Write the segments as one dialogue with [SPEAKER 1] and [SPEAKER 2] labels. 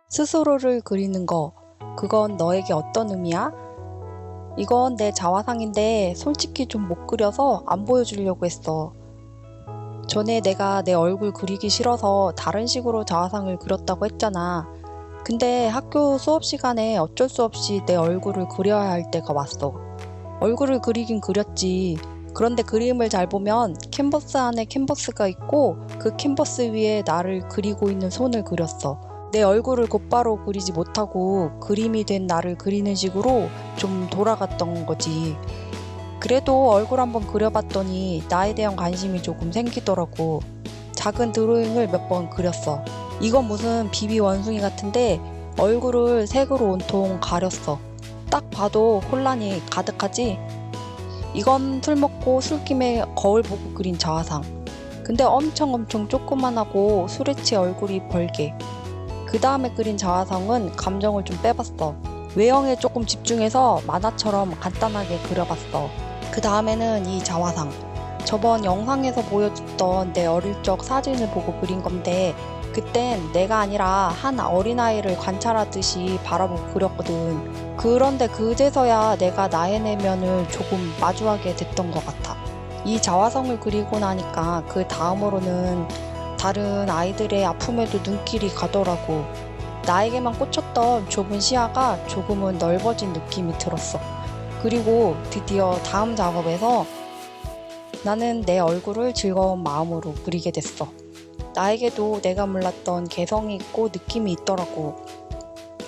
[SPEAKER 1] 스스로를 그리는 거, 그건 너에게 어떤 의미야? 이건 내 자화상인데 솔직히 좀 못 그려서 안 보여주려고 했어. 전에 내가 내 얼굴 그리기 싫어서 다른 식으로 자화상을 그렸다고 했잖아. 근데 학교 수업 시간에 어쩔 수 없이 내 얼굴을 그려야 할 때가 왔어. 얼굴을 그리긴 그렸지. 그런데 그림을 잘 보면 캔버스 안에 캔버스가 있고 그 캔버스 위에 나를 그리고 있는 손을 그렸어. 내 얼굴을 곧바로 그리지 못하고 그림이 된 나를 그리는 식으로 좀 돌아갔던 거지. 그래도 얼굴 한번 그려봤더니 나에 대한 관심이 조금 생기더라고. 작은 드로잉을 몇 번 그렸어. 이건 무슨 비비 원숭이 같은데 얼굴을 색으로 온통 가렸어. 딱 봐도 혼란이 가득하지? 이건 술 먹고 술김에 거울 보고 그린 자화상. 근데 엄청 조그만하고 술에 취해 얼굴이 벌게. 그 다음에 그린 자화상은 감정을 좀 빼봤어. 외형에 조금 집중해서 만화처럼 간단하게 그려봤어. 그 다음에는 이 자화상. 저번 영상에서 보여줬던 내 어릴 적 사진을 보고 그린 건데 그땐 내가 아니라 한 어린아이를 관찰하듯이 바라보고 그렸거든. 그런데 그제서야 내가 나의 내면을 조금 마주하게 됐던 것 같아. 이 자화상을 그리고 나니까 그 다음으로는 다른 아이들의 아픔에도 눈길이 가더라고. 나에게만 꽂혔던 좁은 시야가 조금은 넓어진 느낌이 들었어. 그리고 드디어 다음 작업에서 나는 내 얼굴을 즐거운 마음으로 그리게 됐어. 나에게도 내가 몰랐던 개성이 있고 느낌이 있더라고.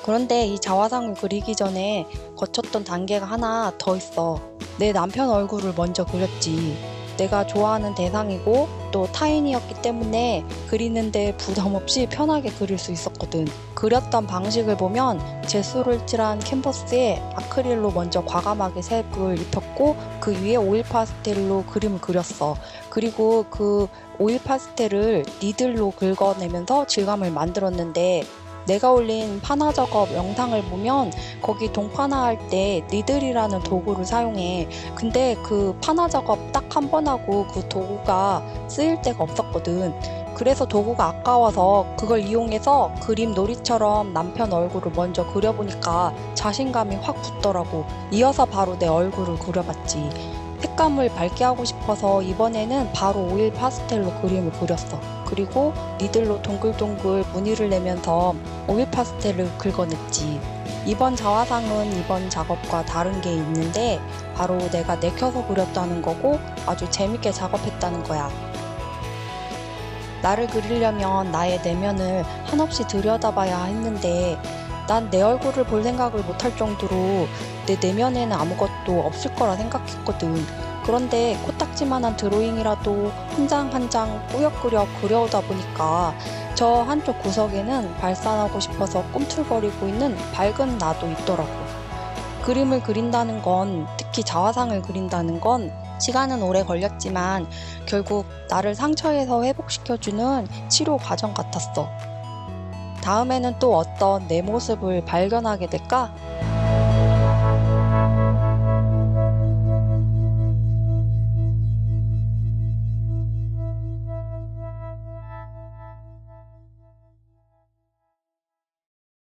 [SPEAKER 1] 그런데 이 자화상을 그리기 전에 거쳤던 단계가 하나 더 있어. 내 남편 얼굴을 먼저 그렸지. 내가 좋아하는 대상이고 또 타인이었기 때문에 그리는데 부담 없이 편하게 그릴 수 있었거든. 그렸던 방식을 보면 젯소를 칠한 캔버스에 아크릴로 먼저 과감하게 색을 입혔고 그 위에 오일 파스텔로 그림을 그렸어. 그리고 그 오일 파스텔을 니들로 긁어내면서 질감을 만들었는데 내가 올린 파나 작업 영상을 보면 거기 동파나 할 때 니들이라는 도구를 사용해. 근데 그 파나 작업 딱 한 번 하고 그 도구가 쓰일 데가 없었거든. 그래서 도구가 아까워서 그걸 이용해서 그림 놀이처럼 남편 얼굴을 먼저 그려보니까 자신감이 확 붙더라고. 이어서 바로 내 얼굴을 그려봤지. 색감을 밝게 하고 싶어서 이번에는 바로 오일 파스텔로 그림을 그렸어. 그리고 니들로 동글동글 무늬를 내면서 오일 파스텔을 긁어냈지. 이번 자화상은 이번 작업과 다른 게 있는데 바로 내가 내켜서 그렸다는 거고 아주 재밌게 작업했다는 거야. 나를 그리려면 나의 내면을 한없이 들여다봐야 했는데 난 내 얼굴을 볼 생각을 못할 정도로 내 내면에는 아무것도 없을 거라 생각했거든. 그런데 코딱지만한 드로잉이라도 한 장 한 장 꾸역꾸역 그려오다 보니까 저 한쪽 구석에는 발산하고 싶어서 꿈틀거리고 있는 밝은 나도 있더라고. 그림을 그린다는 건, 특히 자화상을 그린다는 건 시간은 오래 걸렸지만 결국 나를 상처에서 회복시켜주는 치료 과정 같았어. 다음에는 또 어떤 내 모습을 발견하게 될까?